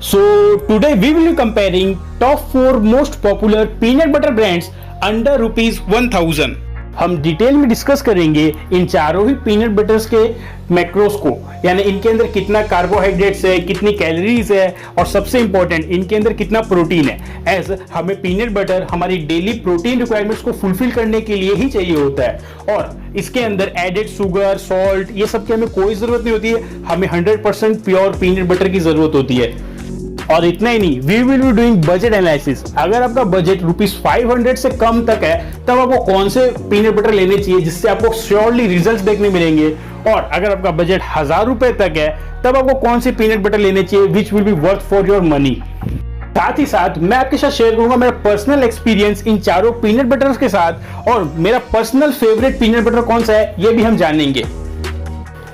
So today we will be comparing top 4 most popular peanut butter brands under rupees 1000। हम detail में discuss करेंगे इन चारों ही peanut buttress के मैक्रोस को, यानी इनके अंदर कितना कार्बोहाइड्रेट्स है, कितनी कैलोरीज है और सबसे इंपॉर्टेंट इनके अंदर कितना प्रोटीन है। एज हमें पीनट बटर हमारी डेली प्रोटीन रिक्वायरमेंट्स को फुलफिल करने के लिए ही चाहिए होता है और इसके अंदर एडेड शुगर, सॉल्ट ये सब की हमें कोई जरूरत नहीं होती है। हमें 100% प्योर पीनट बटर की जरूरत होती है। और इतना ही नहीं, we will be doing budget analysis. अगर आपका बजट ₹500 से कम तक है तब आपको कौन से पीनट बटर लेने चाहिए जिससे आपको श्योरली रिजल्ट्स देखने मिलेंगे, और अगर आपका बजट ₹1000 तक है तब आपको कौन से पीनट बटर लेने चाहिए which will be worth for your money. साथ ही साथ मैं आपके साथ शेयर करूंगा मेरा पर्सनल एक्सपीरियंस इन चारों पीनट बटर्स के साथ, और मेरा पर्सनल फेवरेट पीनट बटर कौन सा है ये भी हम जानेंगे।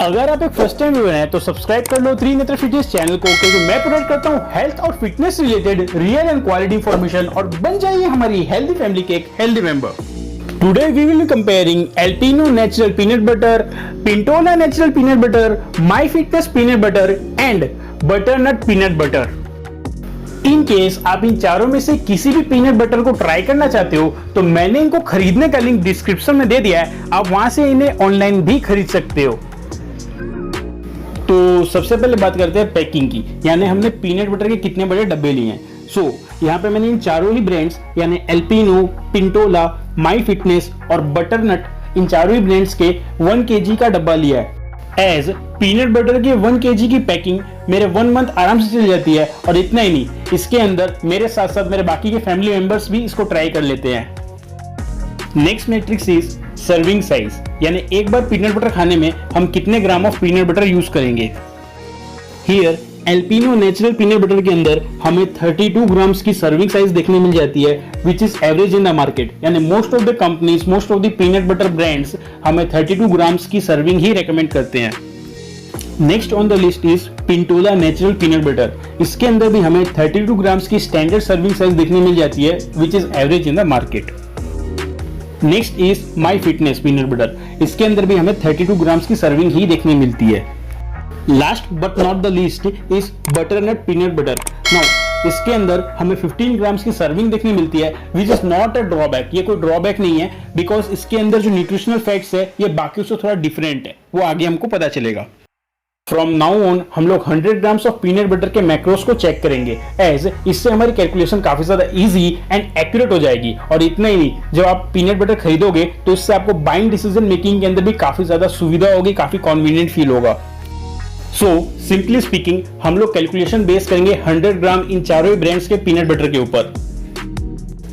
अगर आप एक फर्स्ट टाइम व्यूअर हैं तो सब्सक्राइब कर लो त्रिनेत्र फिटनेस चैनल को, क्योंकि मैं प्रोवाइड करता हूं हेल्थ और fitness related real and quality information, और बन जाइए हमारी हेल्दी फैमिली के एक healthy member. Today we will be comparing Alpino natural peanut butter, Pintola natural peanut butter, my fitness peanut butter and butternut peanut butter. In case आप इन चारों में से किसी भी पीनट बटर को ट्राई करना चाहते हो तो मैंने इनको खरीदने का लिंक डिस्क्रिप्शन में दे दिया है, आप वहां से इन्हें ऑनलाइन भी खरीद सकते हो। तो सबसे पहले बात करते हैं पैकिंग की, यानी हमने पीनट बटर के कितने बड़े डब्बे लिए हैं। यहाँ पे मैंने इन चारों ही ब्रांड्स यानी एल्पिनो, पिंटोला, माई फिटनेस और बटरनट, इन चारों ही ब्रांड्स के 1 kg का डब्बा लिया है। एज पीनट बटर के 1 kg की पैकिंग मेरे 1 मंथ आराम से चल जाती है, और इतना ही नहीं, इसके अंदर मेरे साथ साथ मेरे बाकी के फैमिली मेंबर्स भी इसको ट्राई कर लेते हैं। Next matrix is serving size, यानी एक बार पीनट बटर खाने में हम कितने gram of peanut butter use करेंगे। Here Alpino natural peanut butter के अंदर हमें 32 ग्राम्स की सर्विंग साइज देखने मिल जाती है, which is average in the market. यानी most of the companies, most of the peanut butter brands हमें 32 ग्राम्स की सर्विंग ही रेकमेंड करते हैं। Next on the list is Pintola natural peanut butter. इसके अंदर भी हमें 32 ग्राम्स की स्टैंडर्ड सर्विंग साइज देखने मिल जाती है, which is average in the market. Next is my fitness peanut butter. इसके अंदर भी हमें 32 ग्राम्स की सर्विंग ही देखने मिलती है। Last but not the least is butternut peanut butter. Now इसके अंदर हमें 15 ग्राम्स की सर्विंग देखने मिलती है, which is not a drawback. ये कोई ड्रॉबैक नहीं है, बिकॉज इसके अंदर जो न्यूट्रिशनल फैक्ट्स है ये बाकी से थोड़ा डिफरेंट है, वो आगे हमको पता चलेगा। फ्रॉम नाउ ऑन हम लोग 100 ग्राम्स ऑफ पीनट बटर के मैक्रोस को चेक करेंगे, एज इससे हमारी कैलकुलेशन काफी ज्यादा इजी एंड एक्यूरेट हो जाएगी। और इतना ही नहीं, जब आप पीनट बटर खरीदोगे तो इससे आपको बाइंग डिसीजन मेकिंग के अंदर भी काफी ज्यादा सुविधा होगी, काफी कॉन्वीनियंट फील होगा। सो सिंपली स्पीकिंग हम लोग कैलकुलेशन बेस करेंगे 100 ग्राम इन चारों ब्रांड्स के पीनट बटर के ऊपर।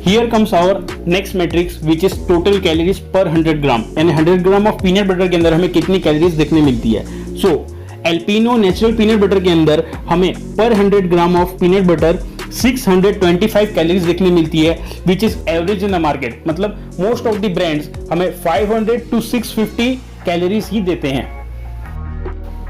Here comes our next matrix, which is total calories per 100 ग्राम, यानी 100 ग्राम ऑफ पीनट बटर के अंदर हमें कितनी कैलोरीज देखने मिलती है। So Alpino natural peanut butter के अंदर हमें per 100 gram of peanut butter 625 calories देखने मिलती है, which is average in the market. मतलब मोस्ट ऑफ द ब्रांड्स हमें 500 to 650 कैलोरीज ही देते हैं।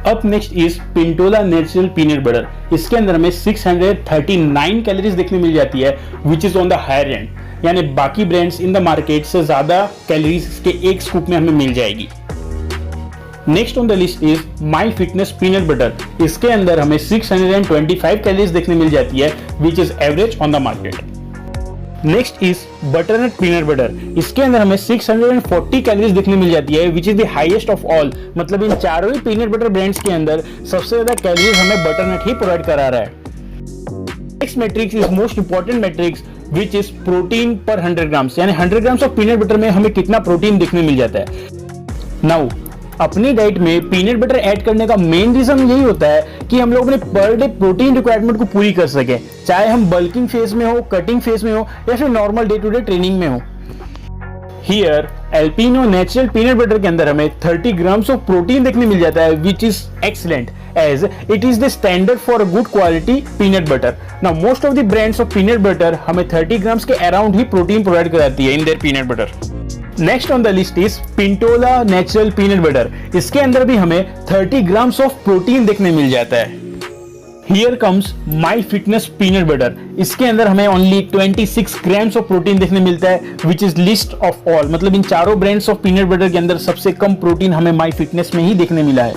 अब next is Pintola natural peanut butter. इसके अंदर हमें 639 कैलोरीज देखने मिल जाती है, which is on the higher end, यानी बाकी ब्रांड्स इन द मार्केट से ज्यादा कैलोरीज के एक स्कूप में हमें मिल जाएगी। Next on the list is my fitness peanut butter. इसके अंदर हमें 625 कैलोरीज देखने मिल जाती है, which is average on the market. Next is butternut peanut butter. इसके अंदर हमें 640 कैलोरीज देखने मिल जाती है, which is the highest of all. मतलब इन चारों ही पीनट बटर ब्रांड्स के अंदर सबसे ज्यादा कैलोरीज हमें बटरनट ही प्रोवाइड करा रहा है। Next matrix is most important matrix, which is protein पर 100 ग्राम्स, यानी 100 ग्राम्स ऑफ पीनट बटर में हमें कितना प्रोटीन देखने मिल जाता है। नाउ अपनी डाइट में पीनट बटर ऐड करने का मेन रीजन यही होता है कि हम लोग अपने पर डे प्रोटीन रिक्वायरमेंट को पूरी कर सके, चाहे हम बल्किंग फेज में हो, कटिंग फेज में हो, या फिर normal day to day training में हो। Here Alpino natural peanut butter के अंदर हमें 30 ग्राम्स ऑफ प्रोटीन देखने मिल जाता है, which is excellent, as it is the standard for a good quality peanut butter. Now most of the brands of peanut butter हमें 30 ग्राम्स के अराउंड ही protein provide कराती है in their peanut butter. Next on the list is Pintola natural peanut butter. इसके अंदर भी हमें 30 grams of protein देखने मिल जाता है। Here comes my fitness peanut butter. इसके अंदर हमें ओनली 26 ग्राम्स ऑफ प्रोटीन देखने मिलता है, which is list of all. मतलब इन चारों ब्रांड्स ऑफ पीनट बटर के अंदर सबसे कम प्रोटीन हमें माई फिटनेस में ही देखने मिला है।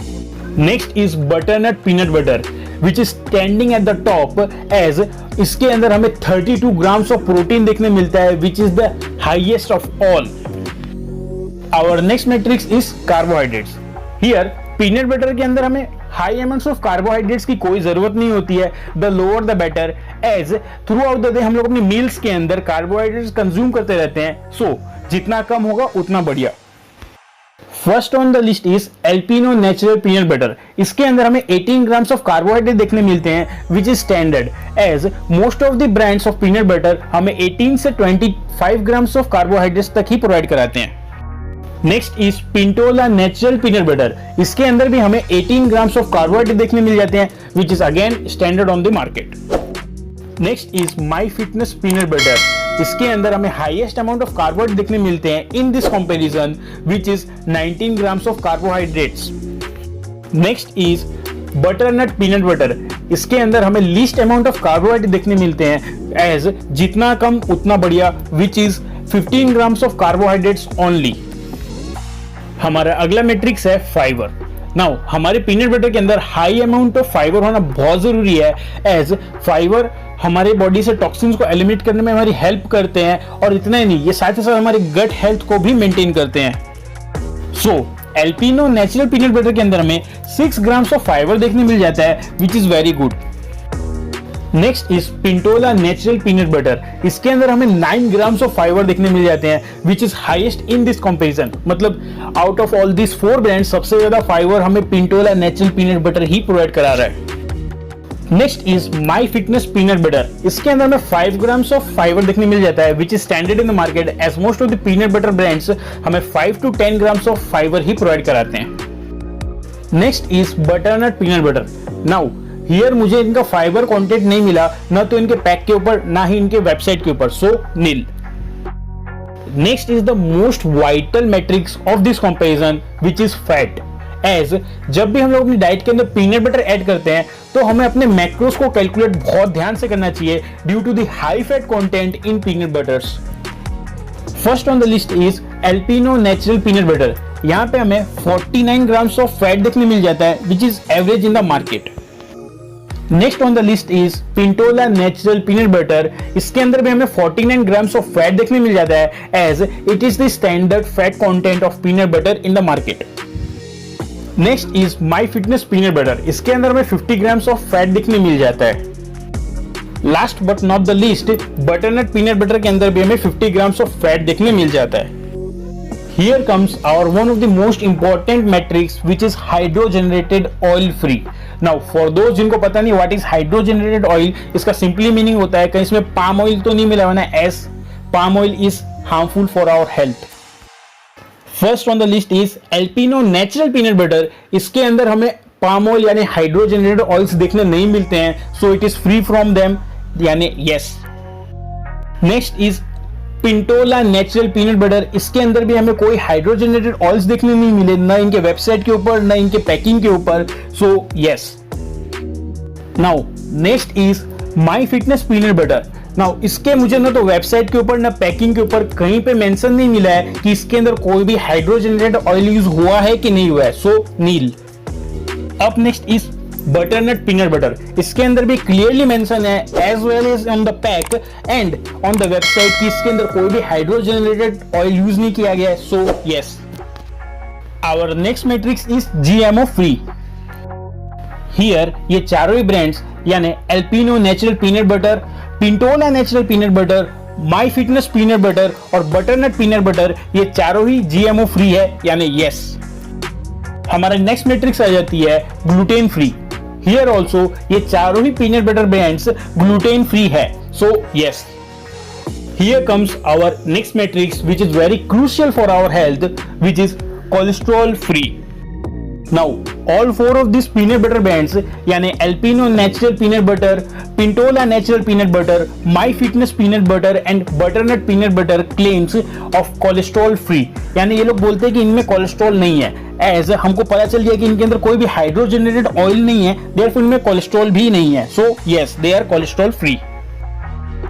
Next is butternut peanut butter. Which is standing at the top as इसके अंदर हमें 32 ग्राम्स ऑफ प्रोटीन देखने मिलता है which is the highest of all. Our next matrix is carbohydrates. Here peanut butter के अंदर हमें हाई अमाउंट्स ऑफ कार्बोहाइड्रेट्स की कोई जरूरत नहीं होती है, the lower the better, as throughout the day हम लोग अपनी मील्स के अंदर कार्बोहाइड्रेट्स कंज्यूम करते रहते हैं, सो जितना कम होगा उतना बढ़िया। First on the list is Alpino natural peanut butter. इसके अंदर हमें 18 ग्राम्स ऑफ कार्बोहाइड्रेट देखने मिलते हैं which is standard, as most of the brands of peanut butter हमें 18 से 25 ग्राम्स ऑफ कार्बोहाइड्रेट्स तक ही प्रोवाइड कराते हैं। Next is Pintola natural peanut butter. इसके अंदर भी हमें 18 ग्राम्स ऑफ कार्बोहाइड्रेट देखने मिल जाते हैं which is again standard on the market. Next is my fitness peanut butter. इसके अंदर हमें हाईएस्ट अमाउंट ऑफ कार्बोहाइड्रेट देखने मिलते हैं इन this comparison which is 19 grams of carbohydrates. Next is butternut peanut butter. इसके अंदर हमें लीस्ट अमाउंट ऑफ कार्बोहाइड्रेट देखने मिलते हैं एज जितना कम उतना बढ़िया which is 15 grams of carbohydrates only. हमारा अगला मैट्रिक्स है फाइबर। नाउ हमारे पीनट बटर के अंदर हाई अमाउंट ऑफ फाइबर होना बहुत जरूरी है, एज फाइबर हमारे बॉडी से टॉक्सिन्स को एलिमिनेट करने में हमारी हेल्प करते हैं, और इतना ही नहीं, ये साथ ही साथ हमारे गट हेल्थ को भी मेंटेन करते हैं। सो एल्पिनो नेचुरल पीनट बटर के अंदर हमें 6 ग्राम्स ऑफ फाइबर देखने मिल जाता है which is very good. Next is Pintola natural peanut butter. इसके अंदर हमें 9 ग्राम्स ऑफ फाइबर देखने मिल जाते हैं which is highest in this comparison. मतलब out of all this 4 brands सबसे ज्यादा फाइबर हमें पिंटोला नेचुरल पीनट बटर ही प्रोवाइड करा रहा है। Next is my fitness peanut butter. इसके अंदर हमें 5 ग्राम्स ऑफ फाइबर देखने मिल जाता है which is standard in the market, as most of the peanut butter brands हमें 5 to 10 ग्राम्स ऑफ फाइबर ही प्रोवाइड कराते हैं। Next is butternut peanut butter. Now here मुझे इनका फाइबर कंटेंट नहीं मिला, ना तो इनके पैक के ऊपर ना ही इनके वेबसाइट के ऊपर, so nil. Next is the most vital matrix of this comparison which is fat, as जब भी हम लोग अपनी डाइट के अंदर पीनट बटर ऐड करते हैं तो हमें अपने मैक्रोस को कैलकुलेट बहुत ध्यान से करना चाहिए due to the high fat content in peanut butters. First on the list is Alpino natural peanut butter. यहाँ पे हमें 49 ग्राम्स ऑफ फैट देखने मिल जाता है which is average in the market. Next on the list is Pintola natural peanut butter. इसके अंदर भी हमें 49 ग्राम्स ऑफ फैट देखने मिल जाता है, as it is the standard fat content of peanut butter in the market. Next is my fitness peanut butter. इसके अंदर हमें 50 ग्राम्स ऑफ फैट देखने मिल जाता है। Last but not the least, butternut peanut butter के अंदर भी हमें 50 ग्राम्स ऑफ फैट देखने मिल जाता है। Here comes our one of the most important metrics which is hydrogenated oil free. Now for those जिनको पता नहीं what is hydrogenated oil, इसका simply meaning होता है कहीं इसमें palm oil तो नहीं मिला हुआ ना, as palm oil is harmful for our health. First on the list is Alpino natural peanut butter. इसके अंदर हमें palm oil यानी hydrogenated oils देखने नहीं मिलते हैं, so it is free from them यानी yes. Next is Pintola natural peanut butter. इसके अंदर भी हमें कोई हाइड्रोजनेटेड ऑयल्स देखने नहीं मिले, ना इनके वेबसाइट के ऊपर ना इनके पैकिंग के ऊपर, so yes. Now next is my fitness peanut butter. Now इसके मुझे ना तो वेबसाइट के ऊपर ना पैकिंग के ऊपर कहीं पे मेंशन नहीं मिला है कि इसके अंदर कोई भी हाइड्रोजनेटेड ऑयल यूज हुआ है कि नहीं हुआ है, सो नील। अब next is butternut peanut butter. इसके अंदर भी क्लियरली मेंशन है as well as on the pack and on the website कि इसके अंदर कोई भी हाइड्रोजनेटेड ऑयल यूज नहीं किया गया है, so yes. Our next matrix is GMO free. Here ये चारों ही ब्रांड्स यानी Alpino natural peanut butter, Pintola natural peanut butter, my fitness peanut butter और बटरनट पीनट बटर, ये चारों ही जीएमओ फ्री है यानी यस। हमारा नेक्स्ट मैट्रिक्स आ जाती है ग्लूटेन फ्री। हियर ऑल्सो ये चारों ही peanut butter brands gluten free है, so yes. Here comes our next matrix which is very crucial for our health which is cholesterol free. Now all 4 of these peanut butter brands यानी Alpino natural peanut butter, Pintola natural peanut butter, my fitness peanut butter and butternut peanut butter claims of cholesterol free, यानी ये लोग बोलते हैं कि इनमें cholesterol नहीं है, एज हमको पता चल गया कि इनके अंदर कोई भी हाइड्रोजनेटेड ऑयल नहीं है, देयरफॉर इनमें कोलेस्ट्रॉल भी नहीं है, so yes they are cholesterol free.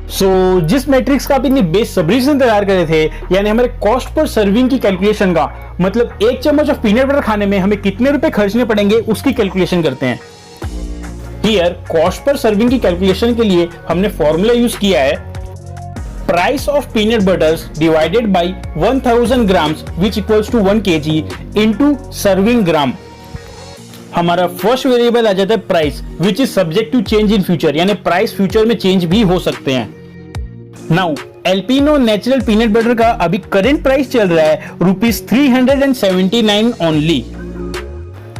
So जिस मैट्रिक्स का आप इतनी बेसब्री से इंतजार कर रहे थे यानी हमारे कॉस्ट पर सर्विंग की कैलकुलेशन का, मतलब 1 चम्मच ऑफ पीनट बटर खाने में हमें कितने रुपए खर्चने पड़ेंगे उसकी कैलकुलेशन करते हैं। हियर कॉस्ट पर सर्विंग की कैलकुलेशन के लिए हमने फॉर्मूला यूज किया है price of peanut butters divided by 1000 grams which equals to 1 kg into serving gram. हमारा फर्स्ट वेरिएबल आ जाता है price which is subject to change in future, यानी प्राइस फ्यूचर में चेंज भी हो सकते हैं। Now Alpino natural peanut butter का अभी करंट प्राइस चल रहा है ₹379 only.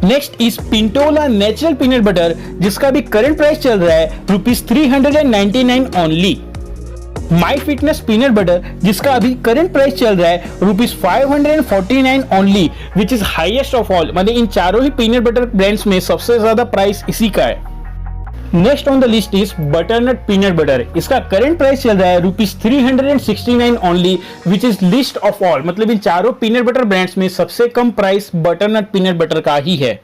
Next is Pintola natural peanut butter जिसका भी करंट प्राइस चल रहा है ₹399 only. My fitness peanut butter जिसका अभी करंट प्राइस चल रहा है ₹549 only which is highest of all, मतलब इन चारों ही पीनट बटर ब्रांड्स में सबसे ज्यादा प्राइस इसी का है। Next on the list is butternut peanut butter, इसका करंट प्राइस चल रहा है ₹369 only which is list of all, मतलब इन चारों पीनट बटर ब्रांड्स में सबसे कम प्राइस बटरनट पीनट बटर का ही है।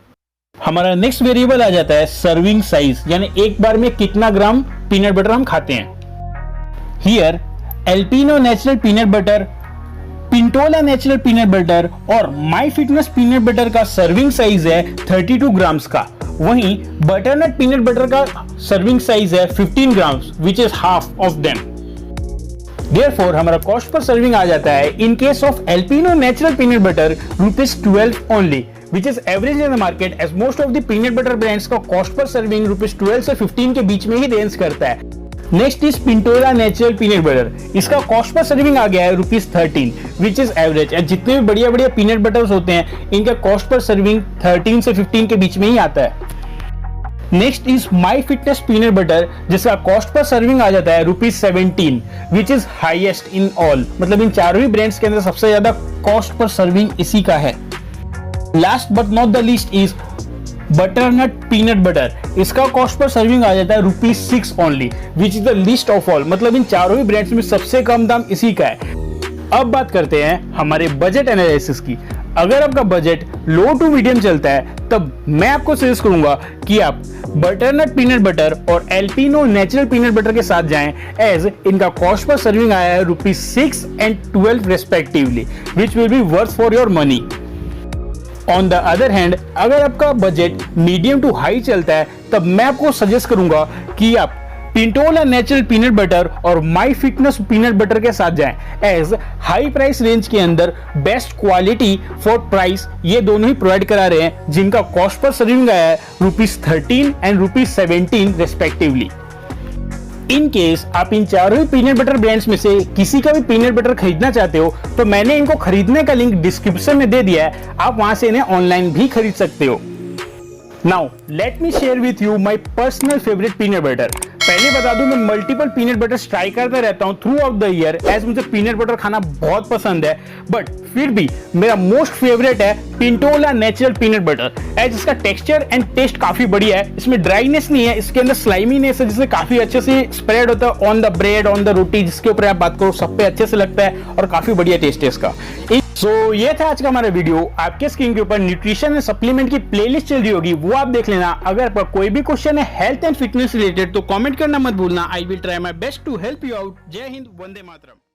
हमारा नेक्स्ट वेरिएबल आ जाता है सर्विंग साइज, यानी एक बार में कितना ग्राम पीनट बटर हम खाते हैं। Here Alpino natural peanut butter, Pintola natural peanut butter और माई फिटनेस पीनट बटर का सर्विंग साइज है 32 ग्राम्स का, वहीं बटरनट पीनट बटर का सर्विंग साइज है 15 grams which is half of them. Therefore हमारा कॉस्ट पर सर्विंग आ जाता है in case of Alpino natural peanut butter ₹12 only which is average in the market as most of the peanut butter brands का cost per serving ₹12 से 15 के बीच में ही range करता है। Next is Pintola natural peanut butter, इसका कॉस्ट पर सर्विंग आ गया है ₹13 विच is average. जितने भी बढ़िया बढ़िया पीनट बटर्स होते हैं इनका कॉस्ट पर सर्विंग 13 से 15 के बीच में ही आता है। Next is my fitness peanut butter जिसका कॉस्ट पर सर्विंग आ जाता है ₹17 विच इज हाईएस्ट इन ऑल, मतलब इन चारों ही ब्रांड्स के अंदर सबसे ज्यादा कॉस्ट पर सर्विंग इसी का है। Last but not the least is butternut peanut butter, इसका कॉस्ट पर सर्विंग आ जाता है ₹6 only which is the list of all, मतलब इन चारों ही ब्रांड्स में सबसे कम दाम इसी का है। अब बात करते हैं हमारे बजट एनालिसिस की। अगर आपका बजट लो टू मीडियम चलता है तब मैं आपको सजेस्ट करूंगा कि आप बटरनट पीनट बटर और एल्पिनो नेचुरल पीनट बटर के साथ जाएं, एज इनका कॉस्ट पर सर्विंग आया है ₹6 and ₹12 respectively which will be worth for your money. On the other hand अगर आपका बजट मीडियम टू हाई चलता है तब मैं आपको सजेस्ट करूंगा कि आप पिंटोला नेचुरल पीनट बटर और माई फिटनेस पीनट बटर के साथ जाएं, एज हाई प्राइस रेंज के अंदर बेस्ट क्वालिटी फॉर प्राइस ये दोनों ही प्रोवाइड करा रहे हैं, जिनका कॉस्ट पर सर्विंग आया है ₹13 and ₹17 रेस्पेक्टिवली। इन केस आप इन चारों ही पीनट बटर ब्रांड्स में से किसी का भी पीनट बटर खरीदना चाहते हो तो मैंने इनको खरीदने का लिंक डिस्क्रिप्शन में दे दिया है, आप वहां से इन्हें ऑनलाइन भी खरीद सकते हो। Now let me share with you my personal favourite peanut butter. पहले बता दूं मैं मल्टीपल पीनट बटर ट्राई करता रहता हूं throughout the year, as मुझे पीनट बटर खाना बहुत पसंद है, बट फिर भी मेरा मोस्ट फेवरेट है Pintola natural peanut butter, as इसका टेक्सचर एंड टेस्ट काफी बढ़िया है, इसमें ड्राइनेस नहीं है, इसके अंदर स्लाइमीनेस है जिससे काफी अच्छे से स्प्रेड होता है on the bread on the roti, जिसके ऊपर आप बात करो सब पे अच्छे से लगता है और काफी बढ़िया टेस्ट है इसका। सो ये था आज का हमारा वीडियो। आपके स्क्रीन के ऊपर न्यूट्रिशन एंड सप्लीमेंट की प्लेलिस्ट चल रही होगी, वो आप देख लेना। अगर आपका कोई भी क्वेश्चन है हेल्थ एंड फिटनेस रिलेटेड तो कमेंट करना मत भूलना। I will try my best to help you out. जय हिंद, वंदे मातरम।